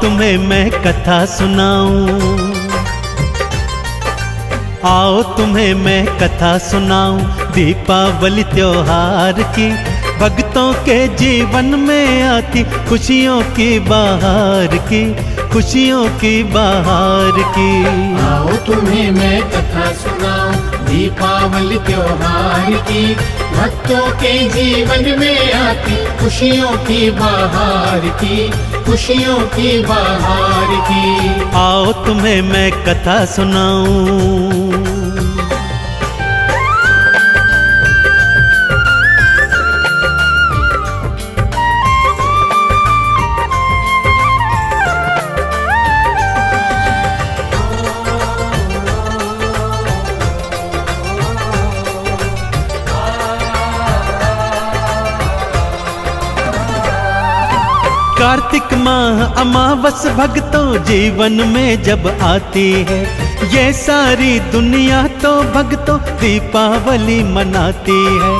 तुम्हें मैं कथा सुनाऊं, आओ तुम्हें मैं कथा सुनाऊं दीपावली त्योहार की। भक्तों के जीवन में आती खुशियों की बहार की, खुशियों की बहार की। आओ तुम्हें मैं कथा सुनाऊं दीपावली त्योहार की। भक्तों के जीवन में आती खुशियों की बहार की, खुशियों की बहार की। आओ तुम्हें मैं कथा सुनाऊं। कार्तिक माह अमावस भक्तों जीवन में जब आती है, ये सारी दुनिया तो भक्तों दीपावली मनाती है।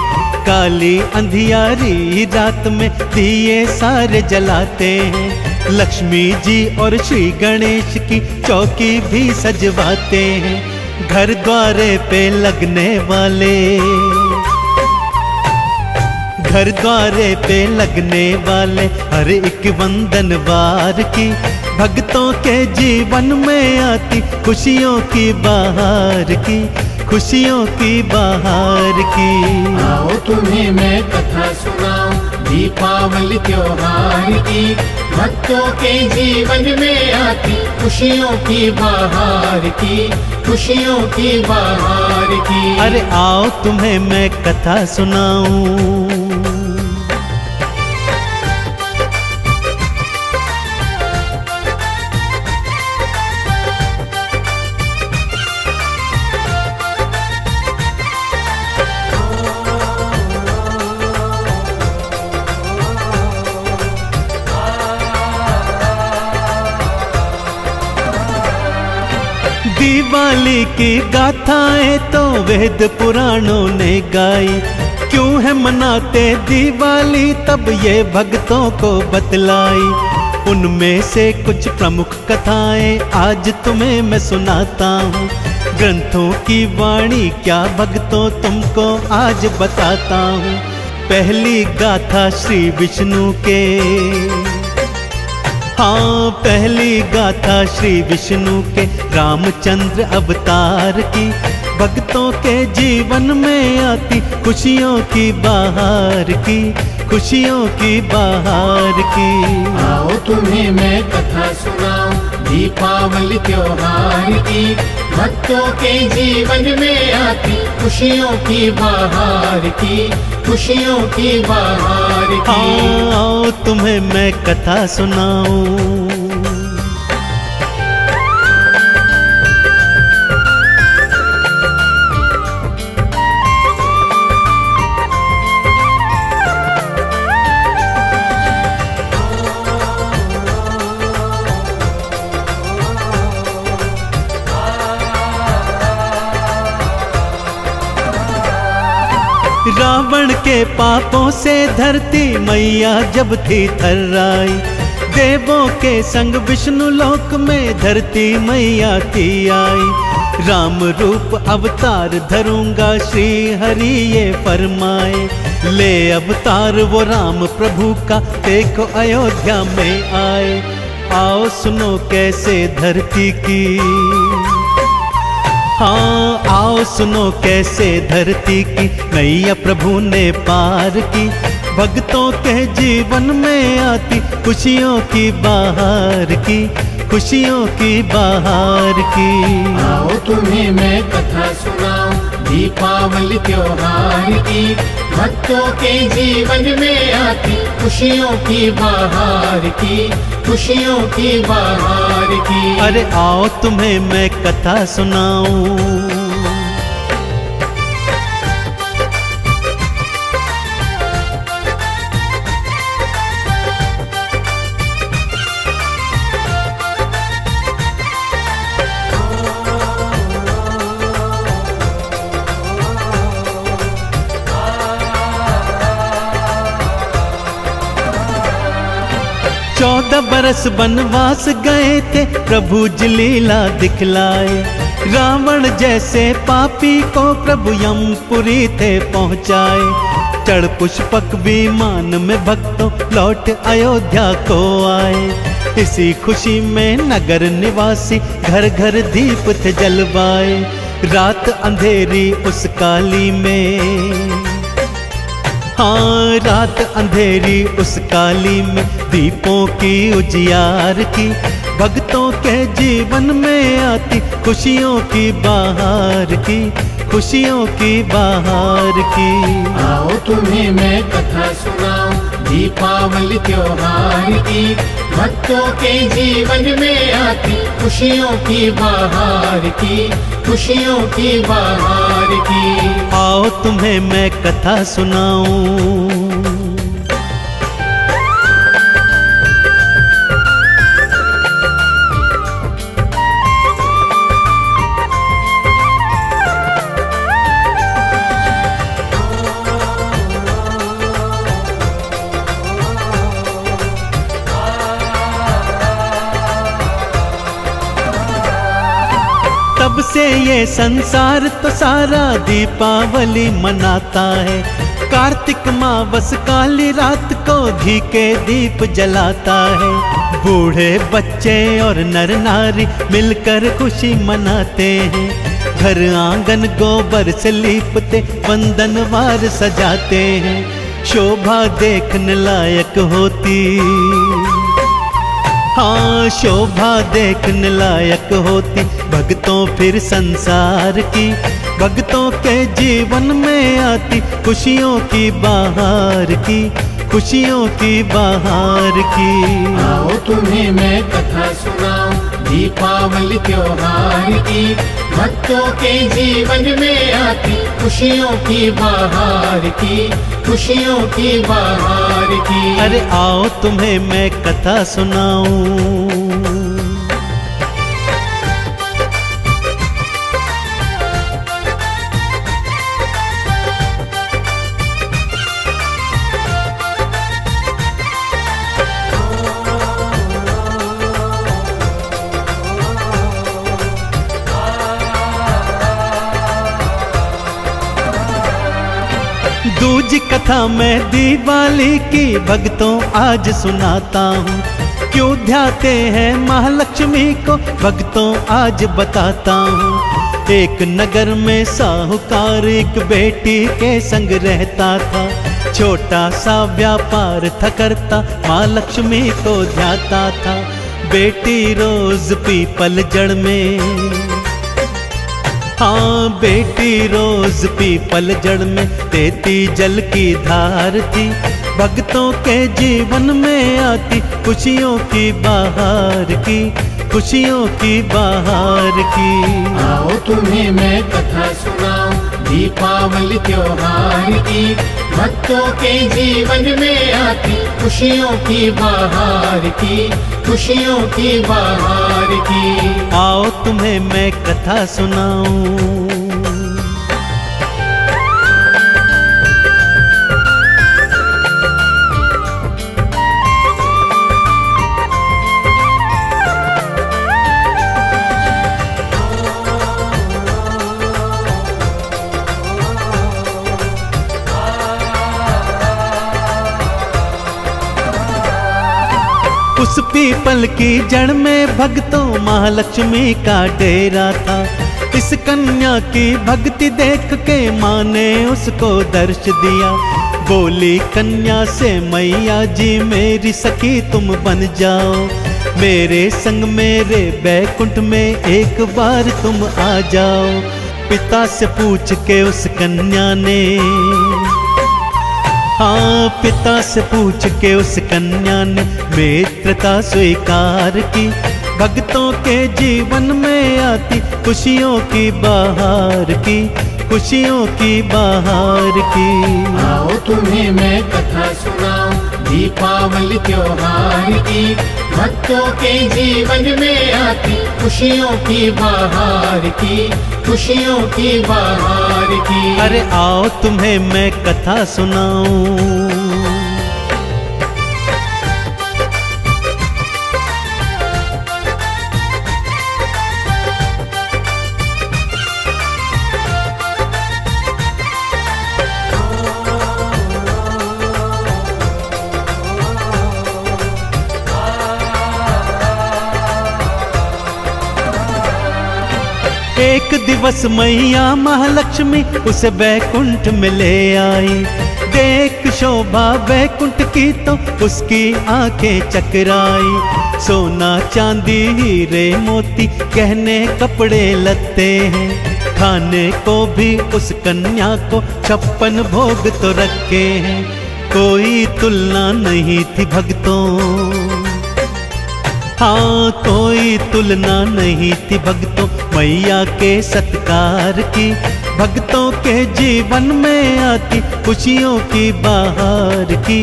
काली अंधियारी रात में दिए सारे जलाते हैं, लक्ष्मी जी और श्री गणेश की चौकी भी सजवाते हैं। घर द्वारे पे लगने वाले, घर द्वारे पे लगने वाले हर एक वंदनवार की। भक्तों के जीवन में आती खुशियों की बहार की, खुशियों की बहार की। आओ तुम्हें मैं कथा सुनाऊं दीपावली त्योहार की। भक्तों के जीवन में आती खुशियों की बहार की, खुशियों की बहार की। अरे आओ तुम्हें मैं कथा सुनाऊं। दिवाली की गाथाएं तो वेद पुराणों ने गाई। क्यों है मनाते दिवाली तब ये भक्तों को बतलाई। उनमें से कुछ प्रमुख कथाएं आज तुम्हें मैं सुनाता हूँ। ग्रंथों की वाणी क्या भक्तों तुमको आज बताता हूँ। पहली गाथा श्री विष्णु के, हाँ पहली गाथा श्री विष्णु के रामचंद्र अवतार की। भक्तों के जीवन में आती खुशियों की बहार की, खुशियों की बहार की। आओ तुम्हें मैं कथा सुनाऊं दीपावली त्योहार की। भक्तों के जीवन में आती खुशियों की बहार की, खुशियों की बहार की। आओ तुम्हें मैं कथा सुनाऊं। रावण के पापों से धरती मैया जब थी थर्राई। देवों के संग विष्णु लोक में धरती मैया थी आई। राम रूप अवतार धरूंगा श्री हरि ये फरमाए। ले अवतार वो राम प्रभु का देखो अयोध्या में आए। आओ सुनो कैसे धरती की, हाँ आओ सुनो कैसे धरती की नैया प्रभु ने पार की। भक्तों के जीवन में आती खुशियों की बहार की, खुशियों की बहार की। आओ तुम्हें मैं कथा सुनाऊं दीपावली त्योहार की। भक्तों के जीवन में आती खुशियों की बहार की, खुशियों की बहार की। अरे आओ तुम्हें मैं कथा सुनाऊं। 14 बरस वनवास गए थे, प्रभु जी लीला दिखलाए। रावण जैसे पापी को प्रभु यमपुरी थे पहुँचाए। चढ़ पुष्पक विमान में भक्तों लौट अयोध्या को आए। इसी खुशी में नगर निवासी घर घर दीप थे जलवाए। रात अंधेरी उस काली में, हाँ रात अंधेरी उस काली में दीपों की उजियार की। भक्तों के जीवन में आती खुशियों की बहार की, खुशियों की बहार की। आओ तुम्हें मैं कथा सुनाऊं दीपावली त्योहार की। भक्तों के जीवन में आती खुशियों की बहार की, खुशियों की बहार की। आओ तुम्हें मैं कथा सुनाऊं। तब से ये संसार तो सारा दीपावली मनाता है। कार्तिक मावस काली रात को घी के दीप जलाता है। बूढ़े बच्चे और नर नारी मिलकर खुशी मनाते हैं। घर आंगन गोबर से लीपते वंदनवार सजाते हैं। शोभा देखने लायक होती, हाँ शोभा देखने लायक होती भक्तों फिर संसार की। भक्तों के जीवन में आती खुशियों की बहार की, खुशियों की बहार की। आओ तुम्हें मैं कथा सुनाऊं दीपावली त्योहार की। भक्तों के जीवन में आती खुशियों की बहार की, खुशियों की बहार की। अरे आओ तुम्हें मैं कथा सुनाऊं। दूजी कथा मैं दिवाली की भक्तों आज सुनाता हूँ। क्यों ध्याते हैं महालक्ष्मी को भक्तों आज बताता हूँ। एक नगर में साहूकार एक बेटी के संग रहता था। छोटा सा व्यापार था करता, माँ लक्ष्मी को ध्याता था। बेटी रोज पीपल जड़ में, हाँ बेटी रोज पीपल जड़ में देती जल की धार थी। भक्तों के जीवन में आती खुशियों की बहार की, खुशियों की बहार की। आओ तुम्हें मैं कथा सुनाऊं दीपावली त्योहार की। भक्तों के जीवन में आती खुशियों की बहार की, खुशियों की बहार की। आओ तुम्हें मैं कथा सुनाऊं। उस पीपल की जड़ में भक्तों महालक्ष्मी का डेरा था। इस कन्या की भक्ति देख के माँ ने उसको दर्श दिया। बोली कन्या से मैया जी मेरी सखी तुम बन जाओ। मेरे संग मेरे बैकुंठ में एक बार तुम आ जाओ। पिता से पूछ के उस कन्या ने, हाँ पिता से पूछ के उस कन्या ने मित्रता स्वीकार की। भक्तों के जीवन में आती खुशियों की बहार की, खुशियों की बहार की। आओ तुम्हें मैं कथा सुनाऊं दीपावली त्योहार की। भक्तों के जीवन में आती खुशियों की बहार की, खुशियों की बहार की। अरे आओ तुम्हें मैं कथा सुनाऊं। एक दिवस मैया महालक्ष्मी उसे बैकुंठ में ले आई। देख शोभा बैकुंठ की तो उसकी आंखें चकराई। सोना चांदी हीरे मोती गहने कपड़े लत्ते हैं, खाने को भी उस कन्या को 56 भोग तो रखे हैं। कोई तुलना नहीं थी भक्तों, हाँ कोई तुलना नहीं थी भक्तों मैया के सत्कार की। भक्तों के जीवन में आती खुशियों की बहार की,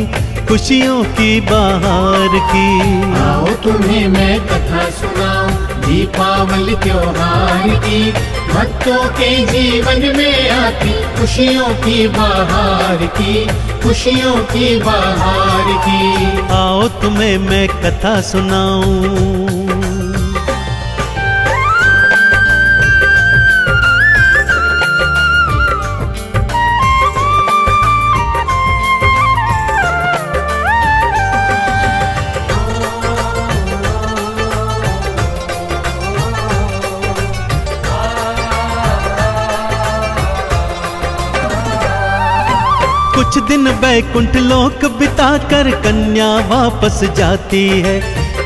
खुशियों की बहार की। आओ तुम्हें मैं कथा सुनाऊं दीपावली त्योहार की। भक्तों के जीवन में आती खुशियों की बहार की, खुशियों की बहार की। आओ तुम्हें मैं कथा सुनाऊं। कुछ दिन बैकुंठ लोक बिताकर कन्या वापस जाती है।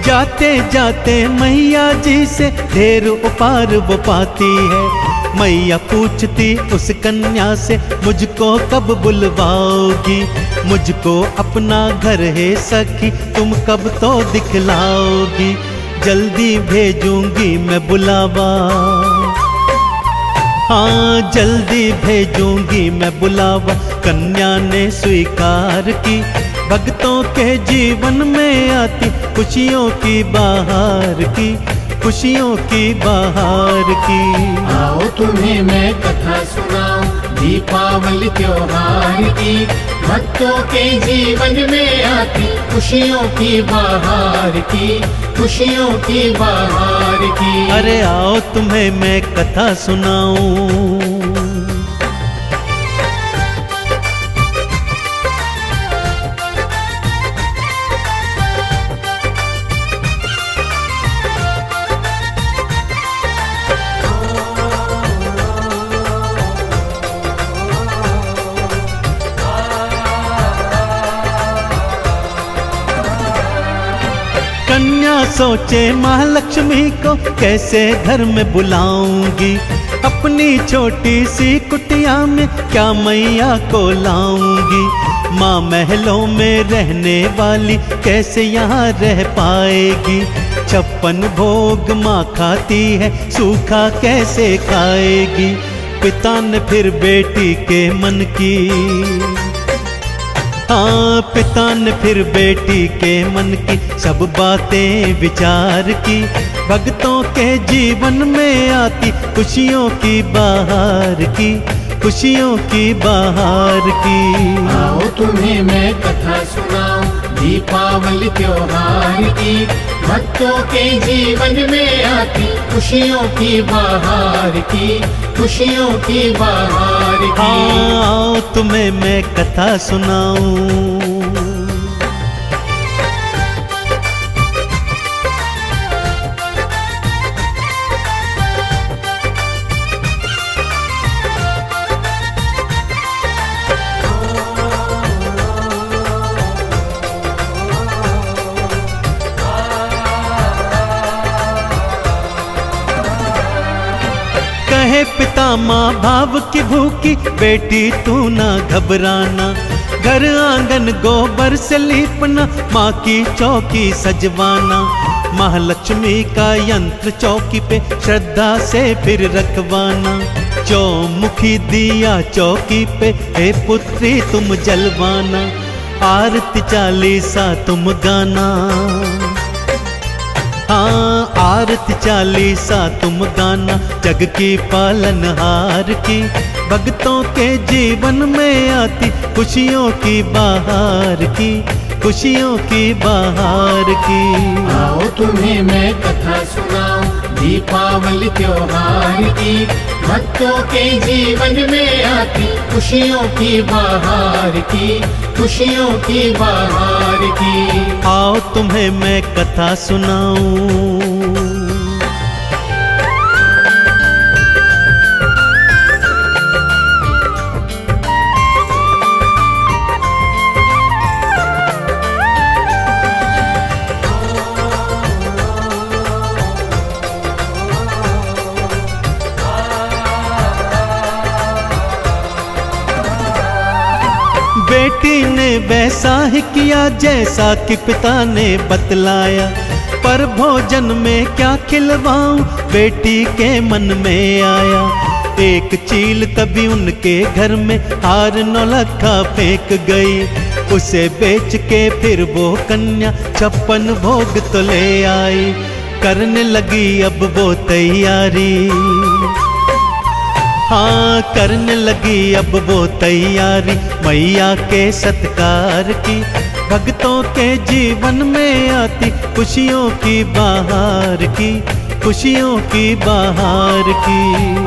जाते जाते मैया जी से ढेर उपहार वो पाती है। मैया पूछती उस कन्या से मुझको कब बुलवाओगी, मुझको अपना घर है सखी तुम कब तो दिखलाओगी। जल्दी भेजूंगी मैं बुलावा, हाँ जल्दी भेजूंगी मैं बुलावा। कन्या ने स्वीकार की। भक्तों के जीवन में आती खुशियों की बहार की, खुशियों की बहार की। आओ तुम्हें मैं कथा सुनाऊं दीपावली त्योहार की। भक्तों के जीवन में आती खुशियों की बहार की, खुशियों की बहार की। अरे आओ तुम्हें मैं कथा सुनाऊं। कन्या सोचे महालक्ष्मी को कैसे घर में बुलाऊंगी। अपनी छोटी सी कुटिया में क्या मैया को लाऊंगी। माँ महलों में रहने वाली कैसे यहाँ रह पाएगी। 56 भोग माँ खाती है सूखा कैसे खाएगी। पिता ने फिर बेटी के मन की, हाँ पिता ने फिर बेटी के मन की सब बातें विचार की। भक्तों के जीवन में आती खुशियों की बहार की, खुशियों की बहार की। आओ तुम्हें मैं कथा सुनाऊं दीपावली त्योहार की। भक्तों के जीवन में आती खुशियों की बहार की, खुशियों की बहार की। आओ तुम्हें मैं कथा सुनाऊं। कहे पिता माँ भाव की भूखी बेटी तू ना घबराना। घर आंगन गोबर से लीपना, माँ की चौकी सजवाना। महालक्ष्मी का यंत्र चौकी पे श्रद्धा से फिर रखवाना। चौमुखी दिया चौकी पे हे पुत्री तुम जलवाना। आरती चालीसा तुम गाना, हाँ आरती चालीसा तुम गाना। जग की पालनहार की भक्तों के जीवन में आती खुशियों की बहार की, खुशियों की बहार की। आओ तुम्हें मैं कथा सुनाऊं दीपावली त्योहार की। भक्तों के जीवन में आती खुशियों की बहार की, खुशियों की बहार की। आओ तुम्हें मैं कथा सुनाऊं। बेटी ने वैसा ही किया जैसा कि पिता ने बतलाया, पर भोजन में क्या खिलवाऊं बेटी के मन में आया। एक चील तभी उनके घर में हार नौलखा फेंक गई, उसे बेच के फिर वो कन्या 56 भोग तो ले आई। करने लगी अब वो तैयारी, हाँ करने लगी अब वो तैयारी मैया के सत्कार की। भक्तों के जीवन में आती खुशियों की बहार की, खुशियों की बहार की।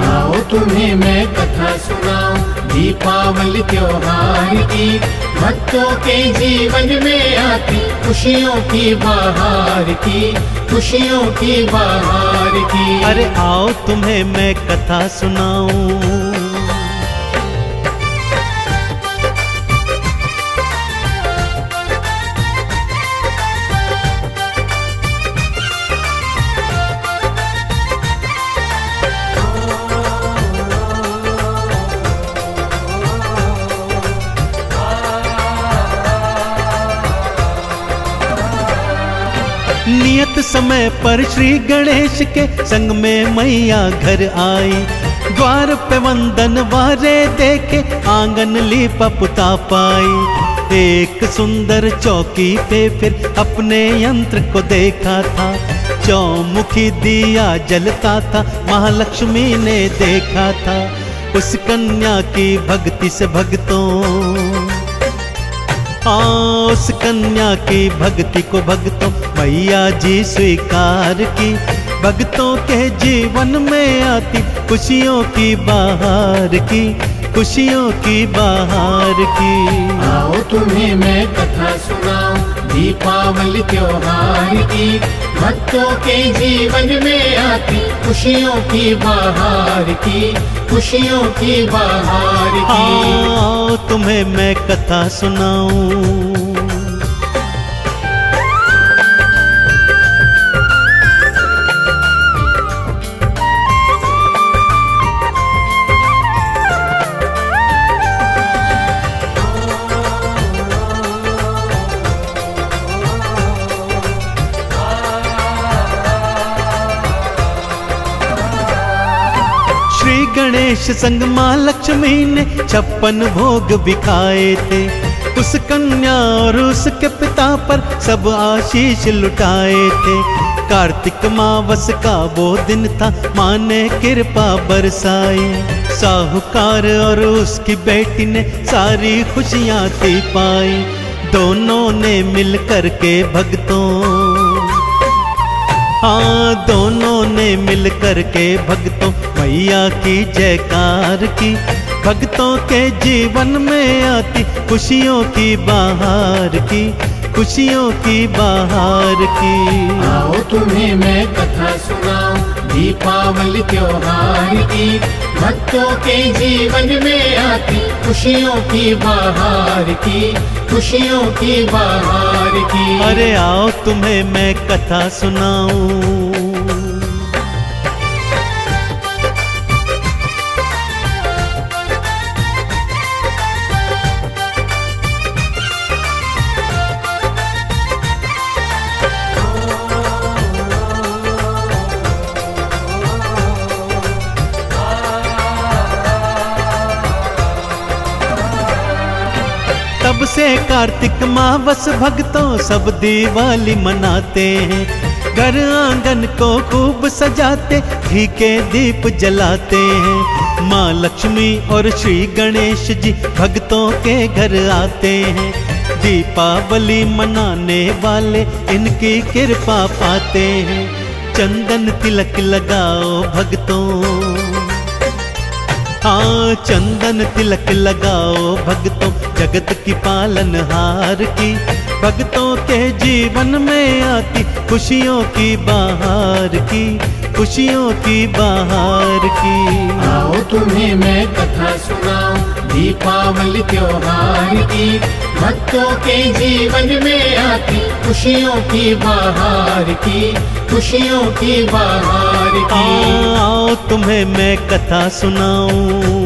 आओ तुम्हें मैं कथा सुनाऊं दीपावली त्योहार की, भक्तों के जीवन में आती खुशियों की बहार की, खुशियों की बहार की। अरे आओ तुम्हें मैं कथा सुनाऊं। नियत समय पर श्री गणेश के संग में मैया घर आई। द्वार पे वंदन वारे देखे आंगन लीपा पुता पाई। एक सुंदर चौकी पे फिर अपने यंत्र को देखा था, चौमुखी दिया जलता था महालक्ष्मी ने देखा था। उस कन्या की भक्ति से भक्तों, उस कन्या की भक्ति को भक्तों मैया जी स्वीकार की। भक्तों के जीवन में आती खुशियों की बहार की, खुशियों की बहार की। आओ तुम्हें मैं कथा सुनाऊं दीपावली त्योहार की, भक्तों के जीवन में आती खुशियों की बहार की, खुशियों की बहार की। आओ तुम्हें मैं कथा सुनाऊं। श्री गणेश संग माँ लक्ष्मी ने 56 भोग बिखाए थे। उस कन्या और उसके पिता पर सब आशीष लुटाए थे। कार्तिक मावस का वो दिन था, माँ ने कृपा बरसाई। साहूकार और उसकी बेटी ने सारी खुशियाँ थी पाई। दोनों ने मिल कर के भक्तों, हाँ दोनों ने मिल कर के भक्तों मैया की जयकार की। भक्तों के जीवन में आती खुशियों की बहार की, खुशियों की बहार की। आओ तुम्हें मैं कथा सुनाऊं दीपावली त्योहार की, भक्तों के जीवन में आती खुशियों की बहार की, खुशियों की बहार की। अरे आओ तुम्हें मैं कथा सुनाऊं। तब से कार्तिक मावस भक्तों सब दिवाली मनाते हैं। घर आंगन को खूब सजाते, घी के दीप जलाते हैं। माँ लक्ष्मी और श्री गणेश जी भक्तों के घर आते हैं। दीपावली मनाने वाले इनकी कृपा पाते हैं। चंदन तिलक लगाओ भक्तों, हाँ चंदन तिलक लगाओ भक्तों जगत की पालनहार की। भक्तों के जीवन में आती खुशियों की बहार की, खुशियों की बहार की। आओ तुम्हें मैं कथा सुनाऊं दीपावली त्योहार की, भक्तों के जीवन में आती खुशियों की बहार की, खुशियों की बहार की। आओ तुम्हें मैं कथा सुनाऊं।